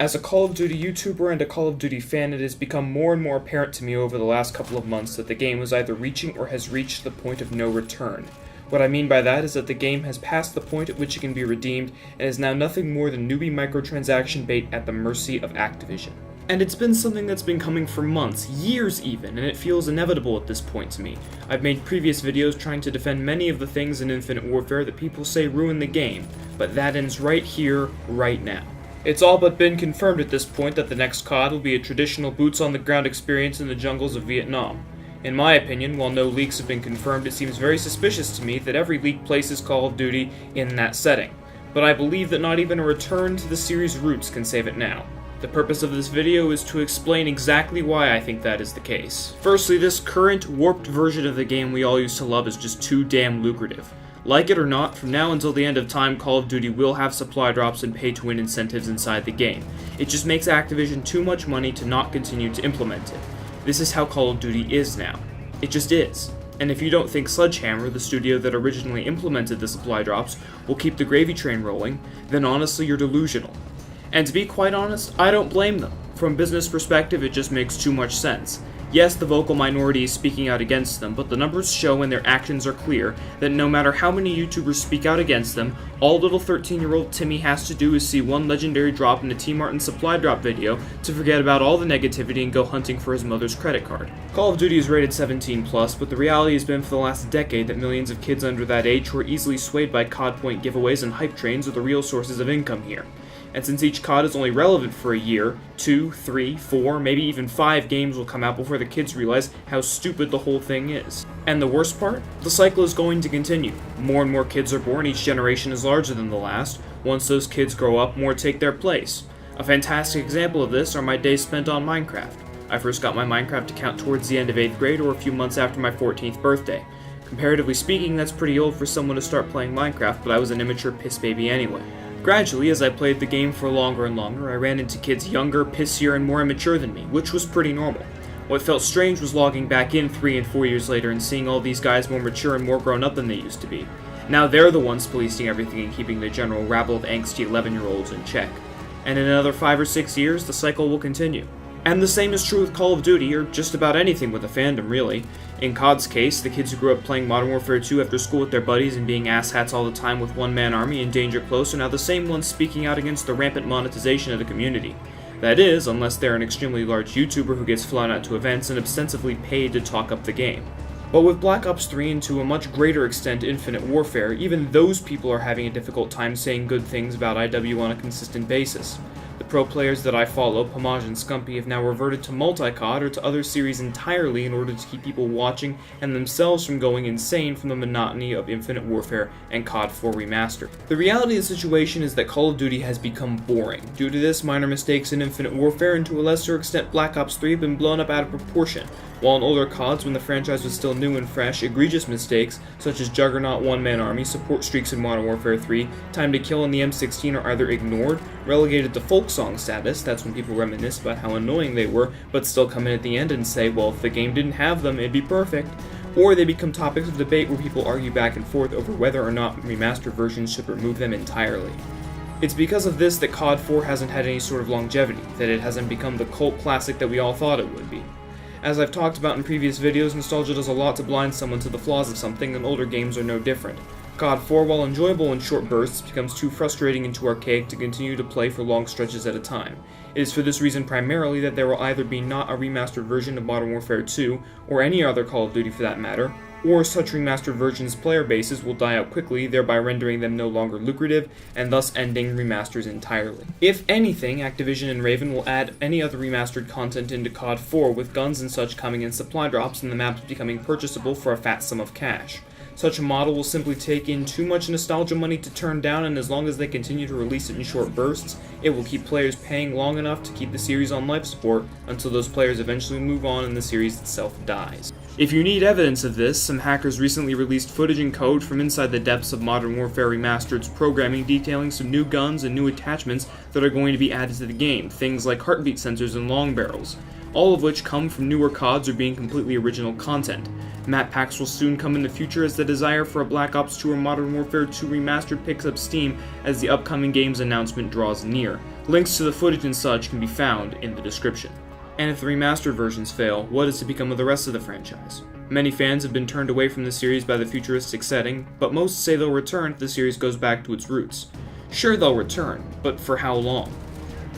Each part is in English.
As a Call of Duty YouTuber and a Call of Duty fan, it has become more and more apparent to me over the last couple of months that the game is either reaching or has reached the point of no return. What I mean by that is that the game has passed the point at which it can be redeemed and is now nothing more than newbie microtransaction bait at the mercy of Activision. And it's been something that's been coming for months, years even, and it feels inevitable at this point to me. I've made previous videos trying to defend many of the things in Infinite Warfare that people say ruin the game, but that ends right here, right now. It's all but been confirmed at this point that the next CoD will be a traditional boots-on-the-ground experience in the jungles of Vietnam. In my opinion, while no leaks have been confirmed, it seems very suspicious to me that every leak places Call of Duty in that setting. But I believe that not even a return to the series' roots can save it now. The purpose of this video is to explain exactly why I think that is the case. Firstly, this current, warped version of the game we all used to love is just too damn lucrative. Like it or not, from now until the end of time, Call of Duty will have supply drops and pay-to-win incentives inside the game. It just makes Activision too much money to not continue to implement it. This is how Call of Duty is now. It just is. And if you don't think Sledgehammer, the studio that originally implemented the supply drops, will keep the gravy train rolling, then honestly you're delusional. And to be quite honest, I don't blame them. From a business perspective, it just makes too much sense. Yes, the vocal minority is speaking out against them, but the numbers show and their actions are clear that no matter how many YouTubers speak out against them, all little 13-year-old Timmy has to do is see one legendary drop in a T Martin supply drop video to forget about all the negativity and go hunting for his mother's credit card. Call of Duty is rated 17+, but the reality has been for the last decade that millions of kids under that age who are easily swayed by COD point giveaways and hype trains are the real sources of income here. And since each COD is only relevant for a year, 2, 3, 4, maybe even 5 games will come out before the kids realize how stupid the whole thing is. And the worst part? The cycle is going to continue. More and more kids are born, each generation is larger than the last. Once those kids grow up, more take their place. A fantastic example of this are my days spent on Minecraft. I first got my Minecraft account towards the end of 8th grade or a few months after my 14th birthday. Comparatively speaking, that's pretty old for someone to start playing Minecraft, but I was an immature piss baby anyway. Gradually, as I played the game for longer and longer, I ran into kids younger, pissier, and more immature than me, which was pretty normal. What felt strange was logging back in 3 and 4 years later and seeing all these guys more mature and more grown up than they used to be. Now they're the ones policing everything and keeping the general rabble of angsty 11-year-olds in check. And in another 5 or 6 years, the cycle will continue. And the same is true with Call of Duty, or just about anything with a fandom, really. In COD's case, the kids who grew up playing Modern Warfare 2 after school with their buddies and being asshats all the time with one-man army and Danger Close are now the same ones speaking out against the rampant monetization of the community. That is, unless they're an extremely large YouTuber who gets flown out to events and ostensibly paid to talk up the game. But with Black Ops 3 and to a much greater extent Infinite Warfare, even those people are having a difficult time saying good things about IW on a consistent basis. The pro players that I follow, Pomage and Scumpy, have now reverted to multi-COD or to other series entirely in order to keep people watching and themselves from going insane from the monotony of Infinite Warfare and COD 4 Remastered. The reality of the situation is that Call of Duty has become boring. Due to this, minor mistakes in Infinite Warfare and to a lesser extent Black Ops 3 have been blown up out of proportion, while in older CODs, when the franchise was still new and fresh, egregious mistakes, such as Juggernaut one-man army, support streaks in Modern Warfare 3, time to kill in the M16 are either ignored, relegated to folk song status, that's when people reminisce about how annoying they were, but still come in at the end and say, well, if the game didn't have them, it'd be perfect. Or they become topics of debate where people argue back and forth over whether or not remastered versions should remove them entirely. It's because of this that COD 4 hasn't had any sort of longevity, that it hasn't become the cult classic that we all thought it would be. As I've talked about in previous videos, nostalgia does a lot to blind someone to the flaws of something, and older games are no different. COD 4, while enjoyable in short bursts, becomes too frustrating and too archaic to continue to play for long stretches at a time. It is for this reason primarily that there will either be not a remastered version of Modern Warfare 2, or any other Call of Duty for that matter, or such remastered versions' player bases will die out quickly, thereby rendering them no longer lucrative, and thus ending remasters entirely. If anything, Activision and Raven will add any other remastered content into COD 4, with guns and such coming in supply drops and the maps becoming purchasable for a fat sum of cash. Such a model will simply take in too much nostalgia money to turn down, and as long as they continue to release it in short bursts, it will keep players paying long enough to keep the series on life support until those players eventually move on and the series itself dies. If you need evidence of this, some hackers recently released footage and code from inside the depths of Modern Warfare Remastered's programming detailing some new guns and new attachments that are going to be added to the game, things like heartbeat sensors and long barrels, all of which come from newer CODs or being completely original content. Map packs will soon come in the future as the desire for a Black Ops 2 or Modern Warfare 2 Remastered picks up steam as the upcoming game's announcement draws near. Links to the footage and such can be found in the description. And if the remastered versions fail, what is to become of the rest of the franchise? Many fans have been turned away from the series by the futuristic setting, but most say they'll return if the series goes back to its roots. Sure, they'll return, but for how long?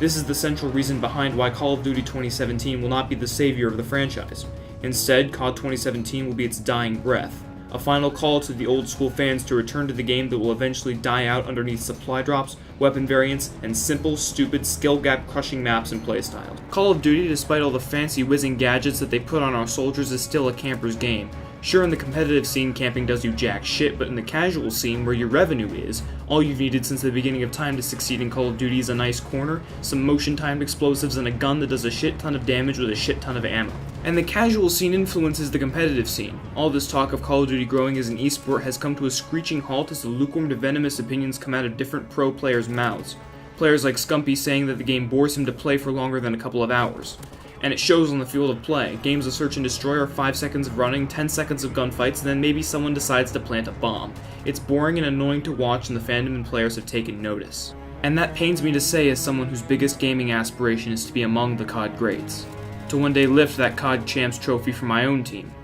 This is the central reason behind why Call of Duty 2017 will not be the savior of the franchise. Instead, COD 2017 will be its dying breath, a final call to the old school fans to return to the game that will eventually die out underneath supply drops, weapon variants, and simple, stupid, skill gap crushing maps and playstyle. Call of Duty, despite all the fancy whizzing gadgets that they put on our soldiers, is still a camper's game. Sure, in the competitive scene, camping does you jack shit, but in the casual scene, where your revenue is, all you've needed since the beginning of time to succeed in Call of Duty is a nice corner, some motion-timed explosives, and a gun that does a shit ton of damage with a shit ton of ammo. And the casual scene influences the competitive scene. All this talk of Call of Duty growing as an esport has come to a screeching halt as the lukewarm to venomous opinions come out of different pro players' mouths. Players like Scumpy saying that the game bores him to play for longer than a couple of hours. And it shows on the field of play. Games of Search and Destroy are 5 seconds of running, 10 seconds of gunfights, and then maybe someone decides to plant a bomb. It's boring and annoying to watch, and the fandom and players have taken notice. And that pains me to say as someone whose biggest gaming aspiration is to be among the COD greats. To one day lift that COD Champs trophy for my own team.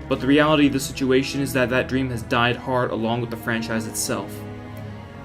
But the reality of the situation is that that dream has died hard along with the franchise itself.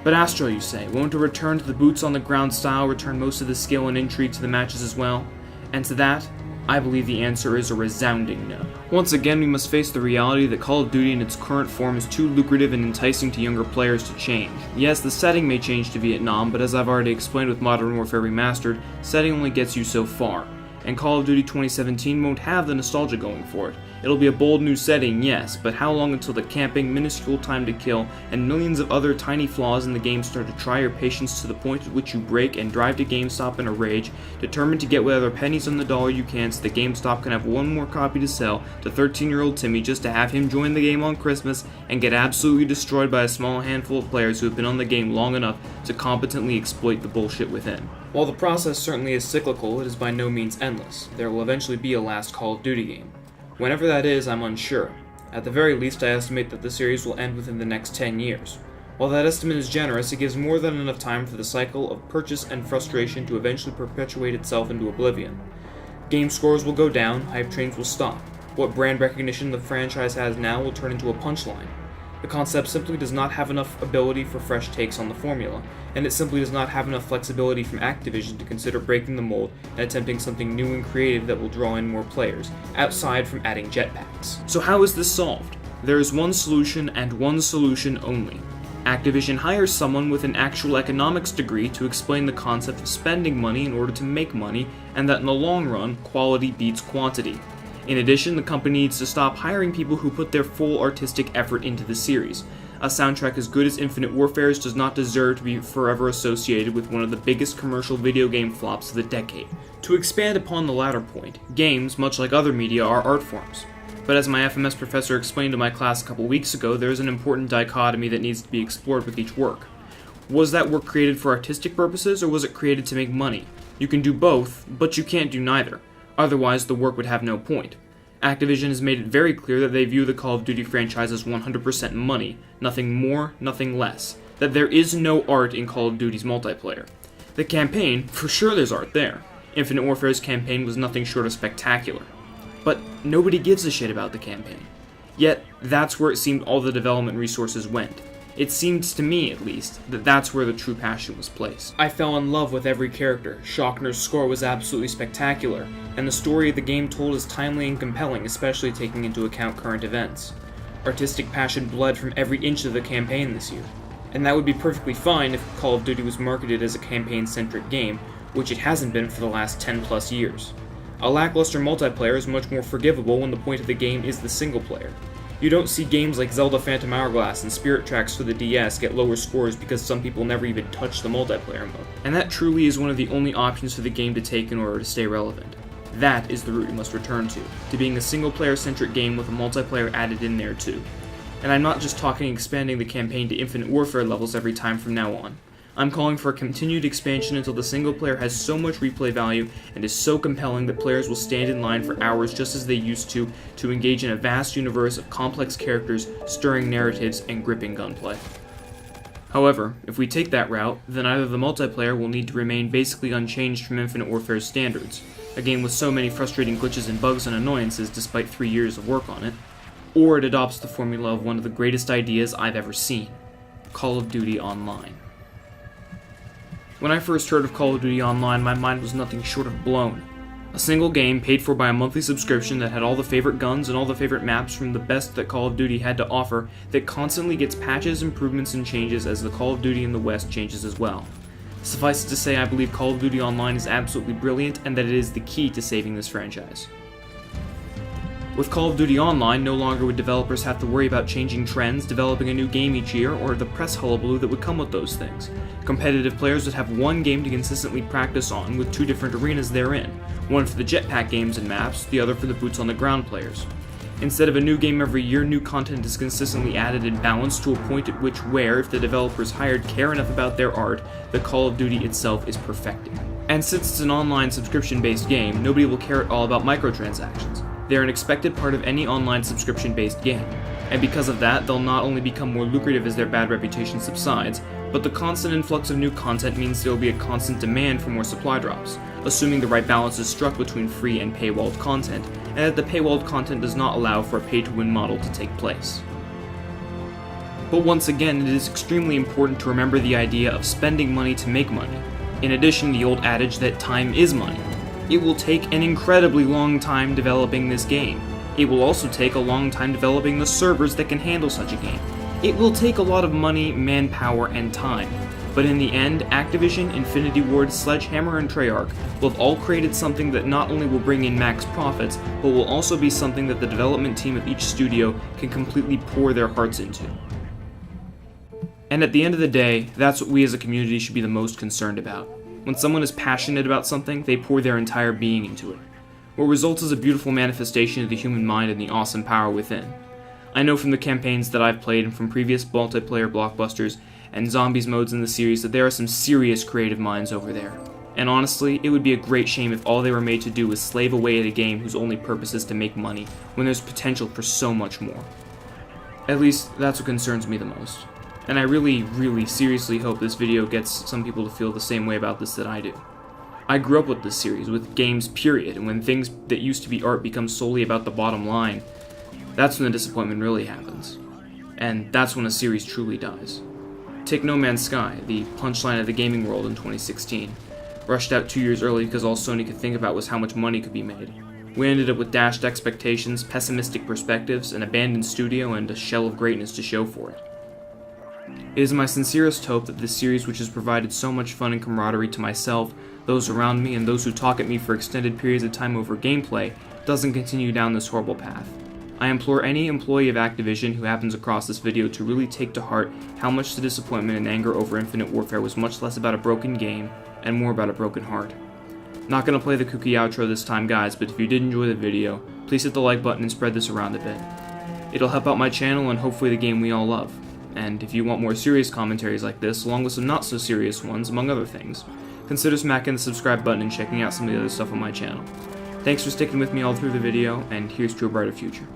But Astro, you say, won't a return to the boots on the ground style return most of the skill and intrigue to the matches as well? And to that, I believe the answer is a resounding no. Once again, we must face the reality that Call of Duty in its current form is too lucrative and enticing to younger players to change. Yes, the setting may change to Vietnam, but as I've already explained with Modern Warfare Remastered, setting only gets you so far. And Call of Duty 2017 won't have the nostalgia going for it. It'll be a bold new setting, yes, but how long until the camping, minuscule time to kill, and millions of other tiny flaws in the game start to try your patience to the point at which you break and drive to GameStop in a rage, determined to get whatever pennies on the dollar you can so that GameStop can have one more copy to sell to 13-year-old Timmy just to have him join the game on Christmas and get absolutely destroyed by a small handful of players who have been on the game long enough to competently exploit the bullshit within. While the process certainly is cyclical, it is by no means endless. There will eventually be a last Call of Duty game. Whenever that is, I'm unsure. At the very least, I estimate that the series will end within the next 10 years. While that estimate is generous, it gives more than enough time for the cycle of purchase and frustration to eventually perpetuate itself into oblivion. Game scores will go down, hype trains will stop. What brand recognition the franchise has now will turn into a punchline. The concept simply does not have enough ability for fresh takes on the formula, and it simply does not have enough flexibility from Activision to consider breaking the mold and attempting something new and creative that will draw in more players, outside from adding jetpacks. So how is this solved? There is one solution and one solution only. Activision hires someone with an actual economics degree to explain the concept of spending money in order to make money, and that in the long run, quality beats quantity. In addition, the company needs to stop hiring people who put their full artistic effort into the series. A soundtrack as good as Infinite Warfare's does not deserve to be forever associated with one of the biggest commercial video game flops of the decade. To expand upon the latter point, games, much like other media, are art forms. But as my FMS professor explained to my class a couple weeks ago, there is an important dichotomy that needs to be explored with each work. Was that work created for artistic purposes, or was it created to make money? You can do both, but you can't do neither. Otherwise, the work would have no point. Activision has made it very clear that they view the Call of Duty franchise as 100% money, nothing more, nothing less. That there is no art in Call of Duty's multiplayer. The campaign, for sure there's art there. Infinite Warfare's campaign was nothing short of spectacular. But nobody gives a shit about the campaign. Yet, that's where it seemed all the development resources went. It seems to me, at least, that that's where the true passion was placed. I fell in love with every character. Shockner's score was absolutely spectacular, and the story of the game told is timely and compelling, especially taking into account current events. Artistic passion bled from every inch of the campaign this year. And that would be perfectly fine if Call of Duty was marketed as a campaign-centric game, which it hasn't been for the last 10 plus years. A lackluster multiplayer is much more forgivable when the point of the game is the single player. You don't see games like Zelda Phantom Hourglass and Spirit Tracks for the DS get lower scores because some people never even touch the multiplayer mode. And that truly is one of the only options for the game to take in order to stay relevant. That is the route you must return to being a single-player-centric game with a multiplayer added in there too. And I'm not just talking expanding the campaign to Infinite Warfare levels every time from now on. I'm calling for a continued expansion until the single player has so much replay value and is so compelling that players will stand in line for hours just as they used to engage in a vast universe of complex characters, stirring narratives, and gripping gunplay. However, if we take that route, then either the multiplayer will need to remain basically unchanged from Infinite Warfare's standards, a game with so many frustrating glitches and bugs and annoyances despite 3 years of work on it, or it adopts the formula of one of the greatest ideas I've ever seen: Call of Duty Online. When I first heard of Call of Duty Online, my mind was nothing short of blown. A single game paid for by a monthly subscription that had all the favorite guns and all the favorite maps from the best that Call of Duty had to offer, that constantly gets patches, improvements, and changes as the Call of Duty in the West changes as well. Suffice it to say, I believe Call of Duty Online is absolutely brilliant and that it is the key to saving this franchise. With Call of Duty Online, no longer would developers have to worry about changing trends, developing a new game each year, or the press hullabaloo that would come with those things. Competitive players would have one game to consistently practice on, with 2 different arenas therein, one for the jetpack games and maps, the other for the boots-on-the-ground players. Instead of a new game every year, new content is consistently added and balanced to a point at which if the developers hired care enough about their art, the Call of Duty itself is perfected. And since it's an online subscription-based game, nobody will care at all about microtransactions. They are an expected part of any online subscription-based game, and because of that, they'll not only become more lucrative as their bad reputation subsides, but the constant influx of new content means there will be a constant demand for more supply drops, assuming the right balance is struck between free and paywalled content, and that the paywalled content does not allow for a pay-to-win model to take place. But once again, it is extremely important to remember the idea of spending money to make money. In addition, the old adage that time is money. It will take an incredibly long time developing this game. It will also take a long time developing the servers that can handle such a game. It will take a lot of money, manpower, and time. But in the end, Activision, Infinity Ward, Sledgehammer, and Treyarch will have all created something that not only will bring in max profits, but will also be something that the development team of each studio can completely pour their hearts into. And at the end of the day, that's what we as a community should be the most concerned about. When someone is passionate about something, they pour their entire being into it. What results is a beautiful manifestation of the human mind and the awesome power within. I know from the campaigns that I've played and from previous multiplayer blockbusters and zombies modes in the series that there are some serious creative minds over there. And honestly, it would be a great shame if all they were made to do was slave away at a game whose only purpose is to make money, when there's potential for so much more. At least, that's what concerns me the most. And I really seriously hope this video gets some people to feel the same way about this that I do. I grew up with this series, with games period, and when things that used to be art become solely about the bottom line, that's when the disappointment really happens. And that's when a series truly dies. Take No Man's Sky, the punchline of the gaming world in 2016. Rushed out 2 years early because all Sony could think about was how much money could be made. We ended up with dashed expectations, pessimistic perspectives, an abandoned studio, and a shell of greatness to show for it. It is my sincerest hope that this series, which has provided so much fun and camaraderie to myself, those around me, and those who talk at me for extended periods of time over gameplay, doesn't continue down this horrible path. I implore any employee of Activision who happens across this video to really take to heart how much the disappointment and anger over Infinite Warfare was much less about a broken game, and more about a broken heart. Not gonna play the kooky outro this time, guys, but if you did enjoy the video, please hit the like button and spread this around a bit. It'll help out my channel and hopefully the game we all love. And if you want more serious commentaries like this, along with some not so serious ones, among other things, consider smacking the subscribe button and checking out some of the other stuff on my channel. Thanks for sticking with me all through the video, and here's to a brighter future.